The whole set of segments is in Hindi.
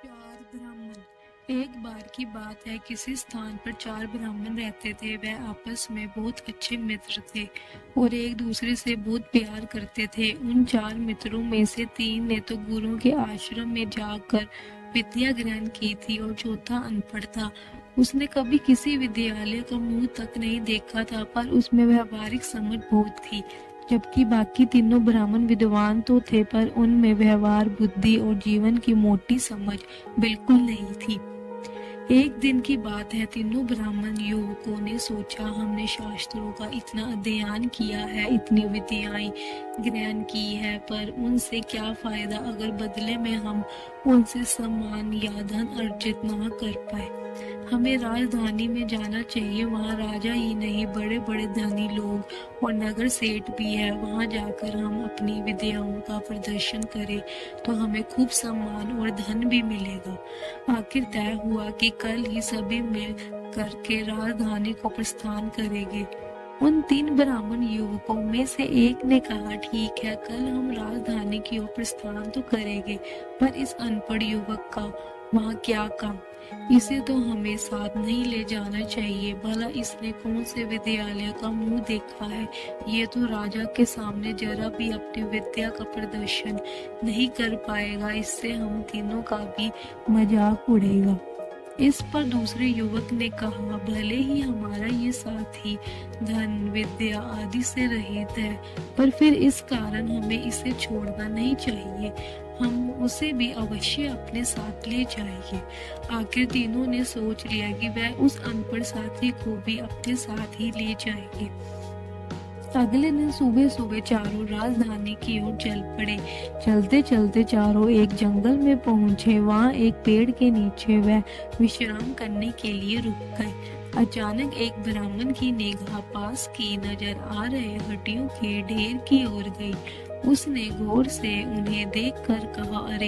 चार ब्राह्मण। एक बार की बात है, किसी स्थान पर चार ब्राह्मण रहते थे। वह आपस में बहुत अच्छे मित्र थे और एक दूसरे से बहुत प्यार करते थे। उन चार मित्रों में से तीन ने तो गुरु के आश्रम में जाकर विद्या ग्रहण की थी और चौथा अनपढ़ था। उसने कभी किसी विद्यालय का मुंह तक नहीं देखा था, पर उसमें व्यवहारिक समझ बहुत थी। जबकि बाकी तीनों ब्राह्मण विद्वान तो थे, पर उनमें व्यवहार, बुद्धि और जीवन की मोटी समझ बिल्कुल नहीं थी। एक दिन की बात है, तीनों ब्राह्मण युवकों ने सोचा, हमने शास्त्रों का इतना अध्ययन किया है, इतनी विद्याएं ग्रहण की है, पर उनसे क्या फायदा अगर बदले में हम उनसे सम्मान या धन अर्जित ना कर पाए। हमें राजधानी में जाना चाहिए, वहाँ राजा ही नहीं बड़े बड़े धनी लोग और नगर सेठ भी है। वहाँ जाकर हम अपनी विद्याओं का प्रदर्शन करें तो हमें खूब सम्मान और धन भी मिलेगा। आखिर तय हुआ कि कल ही सभी मिल करके राजधानी को प्रस्थान करेंगे। उन तीन ब्राह्मण युवकों में से एक ने कहा, ठीक है, कल हम राजधानी की ओर प्रस्थान तो करेंगे, पर इस अनपढ़ युवक का वहाँ क्या काम? इसे तो हमें साथ नहीं ले जाना चाहिए। भला इसने कौन से विद्यालय का मुंह देखा है? ये तो राजा के सामने जरा भी अपनी विद्या का प्रदर्शन नहीं कर पाएगा। इससे हम तीनों का भी मजाक उड़ेगा। इस पर दूसरे युवक ने कहा, भले ही हमारा ये साथी धन, विद्या आदि से रहित है, पर फिर इस कारण हमें इसे छोड़ना नहीं चाहिए। हम उसे भी अवश्य अपने साथ ले जाएंगे। आखिर तीनों ने सोच लिया कि वह उस अनपढ़ साथी को भी अपने साथ ही ले जाएंगे। अगले दिन सुबह सुबह चारों राजधानी की ओर चल पड़े। चलते चलते चारों एक जंगल में पहुंचे। वहां एक पेड़ के नीचे वह विश्राम करने के लिए रुक गए। अचानक एक ब्राह्मण की निगाह पास की नजर आ रहे हड्डियों के ढेर की ओर गई। उसने गौर से उन्हें देखकर कहा, अरे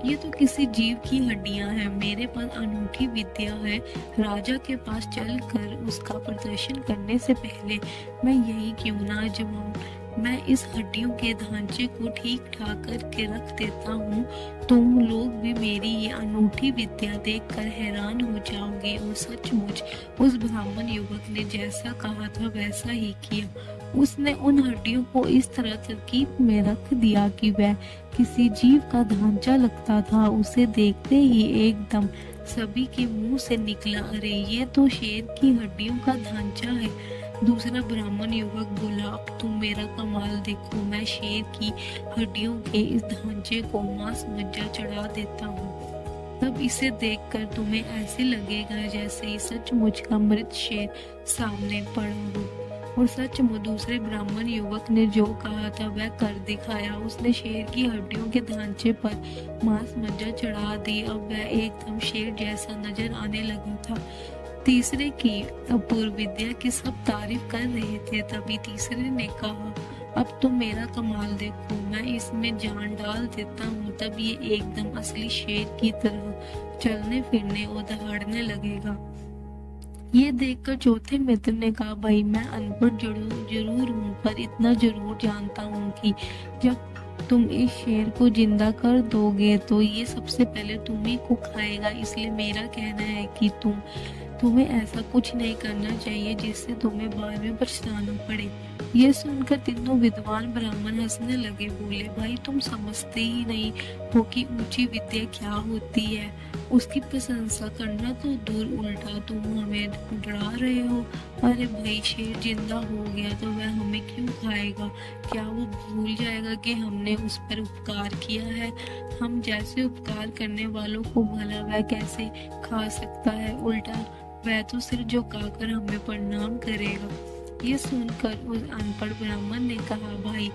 ये तो किसी जीव की हड्डियां हैं। मेरे पास अनूठी विद्या है। राजा के पास चलकर उसका प्रदर्शन करने से पहले मैं यही क्यों ना आजमाऊं। मैं इस हड्डियों के ढांचे को ठीक ठाक करके रख देता हूँ। तुम लोग भी मेरी ये अनूठी विद्या देखकर हैरान हो जाओगे। और सचमुच उस ब्राह्मण युवक ने जैसा कहा था वैसा ही किया। उसने उन हड्डियों को इस तरह तरकीब में रख दिया कि वह किसी जीव का ढांचा लगता था। उसे देखते ही एकदम सभी के मुंह से निकला, अरे ये तो शेर की हड्डियों का ढांचा है। दूसरा ब्राह्मण युवक बोला, अब तुम मेरा कमाल देखो। मैं शेर की हड्डियों के इस ढांचे को मांस मज्जा चढ़ा देता हूँ। तब इसे देखकर तुम्हें ऐसे लगेगा जैसे ही सचमुच का मृत शेर सामने पड़ा हो। और सचमुच दूसरे ब्राह्मण युवक ने जो कहा था वह कर दिखाया। उसने शेर की हड्डियों के ढांचे पर मांस मज्जा चढ़ा दी। अब वह एकदम शेर जैसा नजर आने लगा था। तीसरे की अपूर्व विद्या की सब तारीफ कर रहे थे। तभी तीसरे ने कहा, अब तुम मेरा कमाल देखो। मैं इसमें जान डाल देता हूँ, तब ये एकदम असली शेर की तरह चलने फिरने और दहाड़ने लगेगा। ये देखकर चौथे मित्र ने कहा, भाई मैं अनपढ़ जरूर हूँ, पर इतना जरूर जानता हूँ कि जब तुम इस शेर को जिंदा कर दोगे तो ये सबसे पहले तुम्ही को खाएगा। इसलिए मेरा कहना है कि तुम्हें ऐसा कुछ नहीं करना चाहिए जिससे तुम्हें बाद में पछताना पड़े। ये सुनकर तीनों विद्वान ब्राह्मण हंसने लगे। बोले, भाई तुम समझते ही नहीं हो कि ऊंची विद्या क्या होती है। उसकी प्रशंसा करना तो दूर, उल्टा तुम हमें डरा रहे हो। अरे भाई, शेर जिंदा हो गया तो वह हमें क्यों खाएगा? क्या वो भूल जाएगा कि हमने उस पर उपकार किया है? हम जैसे उपकार करने वालों को भला वह कैसे खा सकता है? उल्टा वह तो सिर झुकाकर हमें प्रणाम करेगा। ये सुनकर उस अनपढ़ ब्राह्मण ने कहा, भाई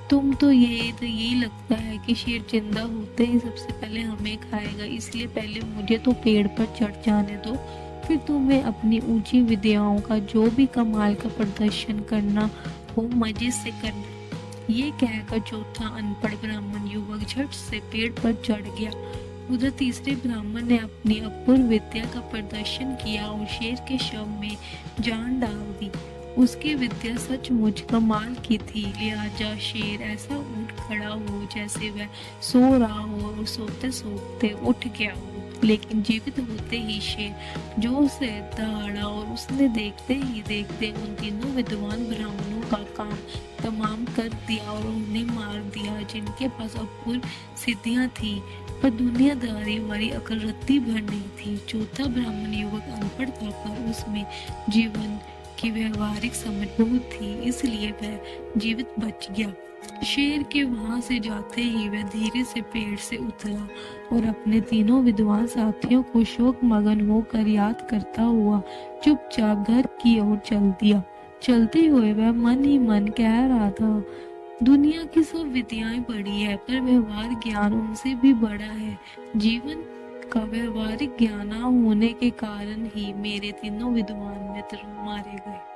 तुम तो यही लगता है कि शेर जिंदा होते ही सबसे पहले हमें खाएगा। इसलिए पहले मुझे तो पेड़ पर चढ़ जाने दो, फिर तुम्हें अपनी ऊंची विद्याओं का जो भी कमाल का प्रदर्शन करना हो मजे से करना। ये कहकर चौथा अनपढ़ ब्राह्मण युवक झट से पेड़ पर चढ़ गया। उधर तीसरे ब्राह्मण ने अपनी अपूर्व विद्या का प्रदर्शन किया और शेर के शव में जान डाल दी। उसकी विद्या सचमुच कमाल की थी। लिहाजा शेर ऐसा उठ खड़ा हो जैसे वह सो रहा हो और सोते सोते उठ गया हो। लेकिन जीवित होते ही शेर जोर से दहाड़ा और उसने देखते ही देखते उन तीनों विद्वान ब्राह्मणों का काम तमाम कर दिया और उन्हें मार दिया, जिनके पास अपूर्व सिद्धियां थी पर दुनियादारी वाली अकल रत्ती भर नहीं थी। चौथा ब्राह्मण युवक अनपढ़ था पर उसमें जीवन की व्यवहारिक समझ बहुत थी, इसलिए वह जीवित बच गया। शेर के वहां से जाते ही वह धीरे से पेड़ से उतरा और अपने तीनों विद्वान साथियों को शोक मगन होकर याद करता हुआ चुपचाप घर की ओर चल दिया। चलते हुए वह मन ही मन कह रहा था, दुनिया की सब विद्याएं बड़ी है पर व्यवहार ज्ञान उनसे भी बड़ा है। जीवन का व्यवहारिक ज्ञान न होने के कारण ही मेरे तीनों विद्वान मित्र मारे गए।